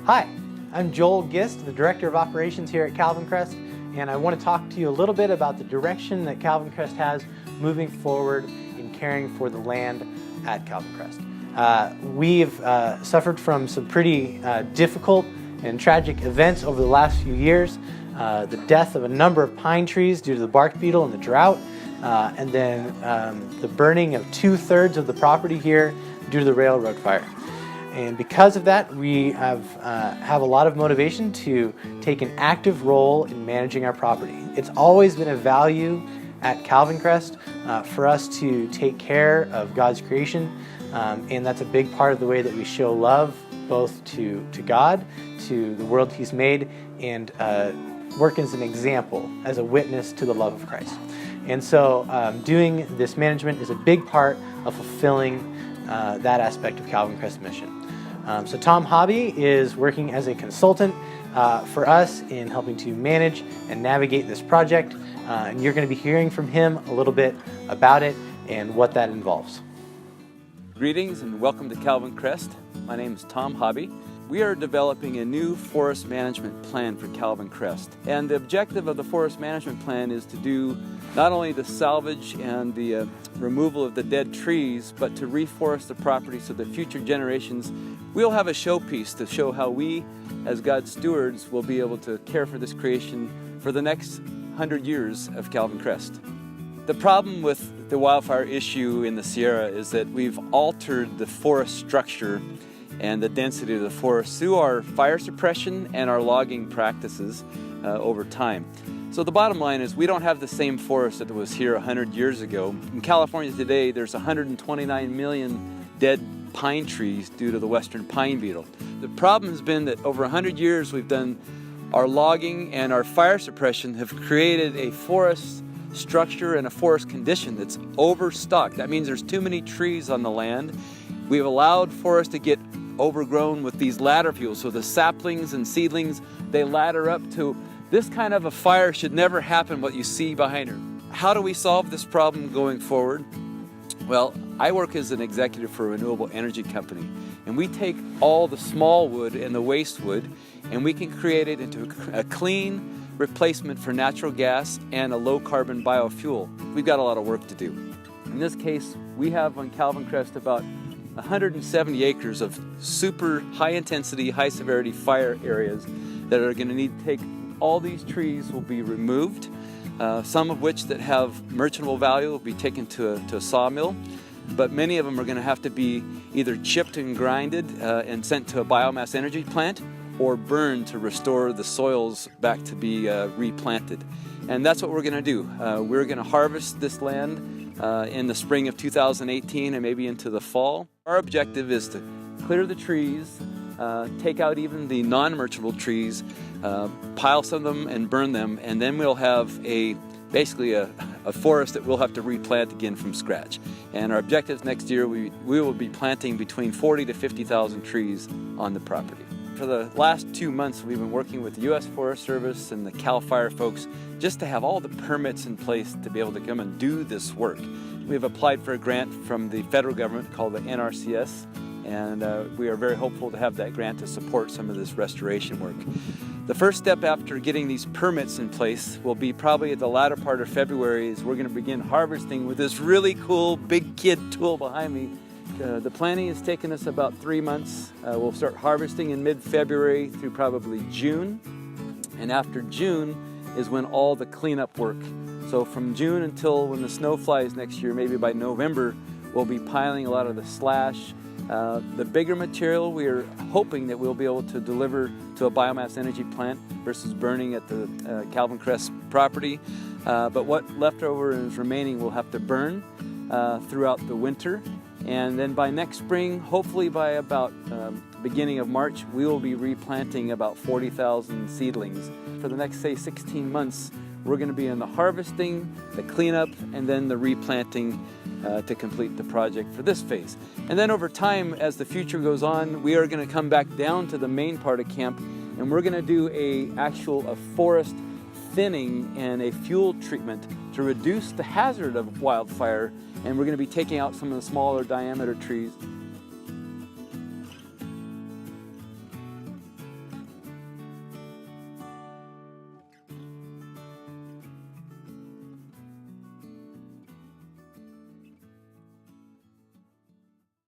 Hi, I'm Joel Gist, the Director of Operations here at Calvin Crest, and I want to talk to you a little bit about the direction that Calvin Crest has moving forward in caring for the land at Calvin Crest. We've suffered from some pretty difficult and tragic events over the last few years. The death of a number of pine trees due to the bark beetle and the drought, and then the burning of 2/3 of the property here due to the railroad fire. And because of that, we have a lot of motivation to take an active role in managing our property. It's always been a value at Calvin Crest for us to take care of God's creation, and that's a big part of the way that we show love both to God, to the world He's made, and work as an example, as a witness to the love of Christ. And so doing this management is a big part of fulfilling that aspect of Calvin Crest's mission. So Tom Hobby is working as a consultant for us in helping to manage and navigate this project, and you're going to be hearing from him a little bit about it and what that involves. Greetings and welcome to Calvin Crest. My name is Tom Hobby. We are developing a new forest management plan for Calvin Crest. And the objective of the forest management plan is to do not only the salvage and the removal of the dead trees, but to reforest the property so that future generations will have a showpiece to show how we, as God's stewards, will be able to care for this creation for the next 100 years of Calvin Crest. The problem with the wildfire issue in the Sierra is that we've altered the forest structure and the density of the forest through our fire suppression and our logging practices over time. So the bottom line is we don't have the same forest that was here 100 years ago. In California today, there's 129 million dead pine trees due to the western pine beetle. The problem has been that over 100 years we've done our logging and our fire suppression have created a forest structure and a forest condition that's overstocked. That means there's too many trees on the land. We've allowed forests to get overgrown with these ladder fuels. So the saplings and seedlings, they ladder up to this kind of a fire should never happen, what you see behind her. How do we solve this problem going forward? Well, I work as an executive for a renewable energy company, and we take all the small wood and the waste wood and we can create it into a clean replacement for natural gas and a low carbon biofuel. We've got a lot of work to do. In this case, we have on Calvin Crest about 170 acres of super high intensity, high severity fire areas that are going to need to take, all these trees will be removed, some of which that have merchantable value will be taken to a sawmill, but many of them are going to have to be either chipped and grinded and sent to a biomass energy plant or burned to restore the soils back to be replanted. And that's what we're going to do. We're going to harvest this land in the spring of 2018 and maybe into the fall. Our objective is to clear the trees, take out even the non-merchantable trees, pile some of them and burn them, and then we'll have basically a forest that we'll have to replant again from scratch. And our objectives next year, we will be planting between 40 to 50,000 trees on the property. For the last 2 months, we've been working with the U.S. Forest Service and the CAL FIRE folks just to have all the permits in place to be able to come and do this work. We've applied for a grant from the federal government called the NRCS, and we are very hopeful to have that grant to support some of this restoration work. The first step after getting these permits in place will be probably at the latter part of February, is we're going to begin harvesting with this really cool big kid tool behind me. The planning has taken us about 3 months. We'll start harvesting in mid-February through probably June. And after June is when all the cleanup work. So from June until when the snow flies next year, maybe by November, we'll be piling a lot of the slash. The bigger material, we are hoping that we'll be able to deliver to a biomass energy plant versus burning at the Calvin Crest property. But what leftover is remaining we'll have to burn throughout the winter. And then by next spring, hopefully by about beginning of March, we will be replanting about 40,000 seedlings. For the next, say, 16 months, we're going to be in the harvesting, the cleanup, and then the replanting to complete the project for this phase. And then over time, as the future goes on, we are going to come back down to the main part of camp, and we're going to do a forest thinning and a fuel treatment to reduce the hazard of wildfire, and we're going to be taking out some of the smaller diameter trees